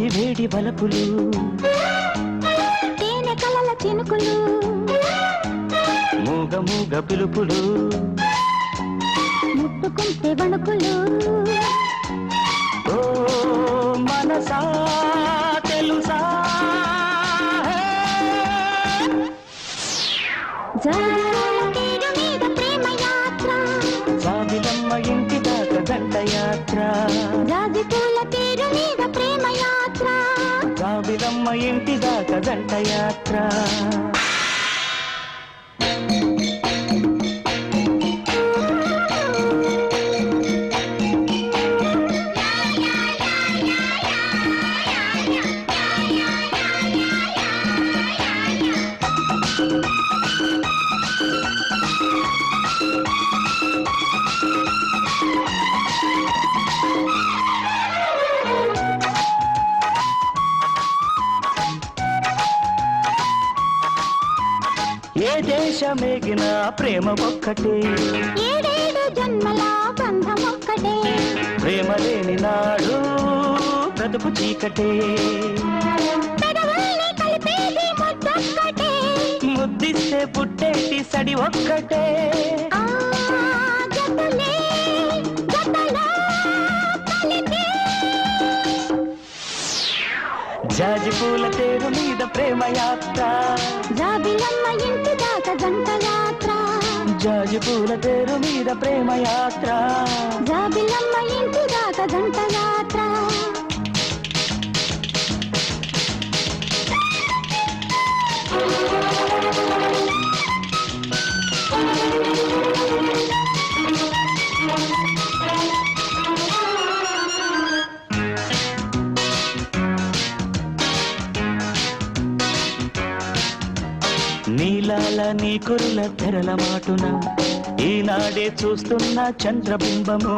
వేడి వేడి బలపులు తేనె కలల చినుకులు మూగ మూగ పిలుపులు ముట్టుకుంటే వణుకులు ఓ మనసా తెలుసా జాబిలమ్మ మీద ప్రేమ యాత్ర జాబిలమ్మ ఇంటి దాకా జంట యాత్ర జాజి పూల తీరు మీద ప్రేమ యాత్ర జాబిలమ్మ ఇంటి దాకా జంట యాత్ర ఏ దేశమేగిన ప్రేమ ఒక్కటే ఏడేడు జన్మల బంధం ఒక్కటే ప్రేమ లేని నాడు బ్రతుకు చీకటే పెదవుల్ని కలిపేది ముద్దొక్కటే ముద్దిస్తే పుట్టేటి సడి ఒక్కటే ఆ జతలే జతలో కలిపే జాజి పూల తేరు మీద ప్రేమ యాత్ర జాబిలమ్మ ఇంటి దాకా జంట యాత్ర జాజి పూల తేరు మీద ప్రేమ యాత్ర జాబిలమ్మ ఇంటి దాకా జంట యాత్ర నీలాల నీ కురుల తెరల మాటున ఈనాడే చూస్తున్న చంద్రబింబము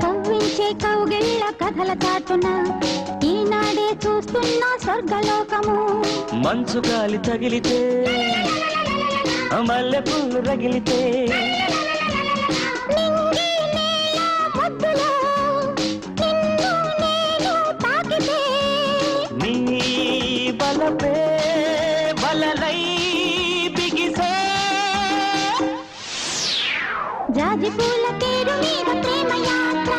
కవ్వించే కౌగిళ్ళ కథల చాటున ఈనాడే చూస్తున్న స్వర్గలోకము మంచు గాలి తగిలితే మల్లె పూలు రగిలితే నింగి నేల ముద్దులో నిన్ను నేను తాకితే నీ బలపే బలలై బిగిసే జాజి పూల తేరు మీద ప్రేమ యాత్ర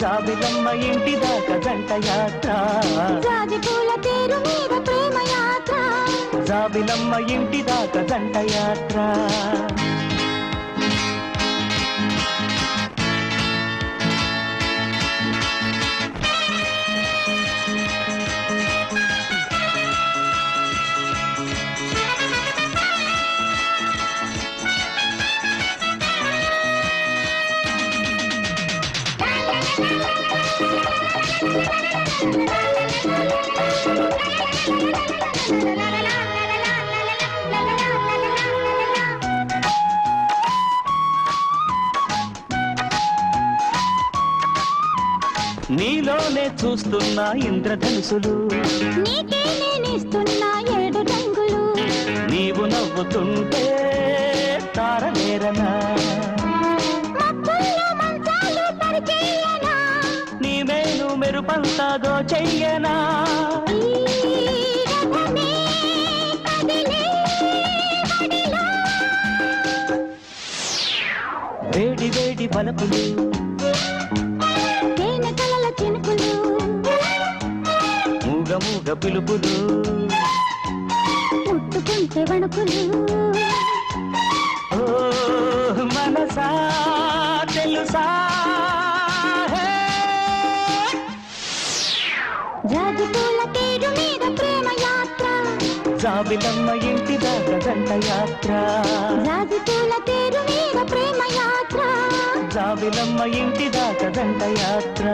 జాబిలమ్మ ఇంటి దాకా జంట యాత్ర జాజి పూల తేరు మీద ప్రేమ యాత్ర జాబిలమ్మ ఇంటి దాకా జంట యాత్ర నీలోనే చూస్తున్నా ఇంద్రధనుసులు నీకే నేనిస్తున్నా 7 రంగులు నీవు నవ్వుతుంటే తారలేరనా మబ్బుల్లో మంచాలు పరిచేయనా నీ మేలు మెరుపంతా దోచెయ్యనా ఈ రథమే కదిలే బడిలో వేడి వేడి బలపులు తేనె కలల చినుకులు మూగ మూగ పిలుపులు ముట్టుకుంటే వణుకులు ఓ మనసా తెలుసా హే. జాజి పూల తేరు మీద ప్రేమ యాత్ర జాబిలమ్మ ఇంటి దాకా జంట యాత్ర జాజి పూల తేరు మీద ప్రేమ యాత్ర జాబిలమ్మ ఇంటి దాకా జంట యాత్ర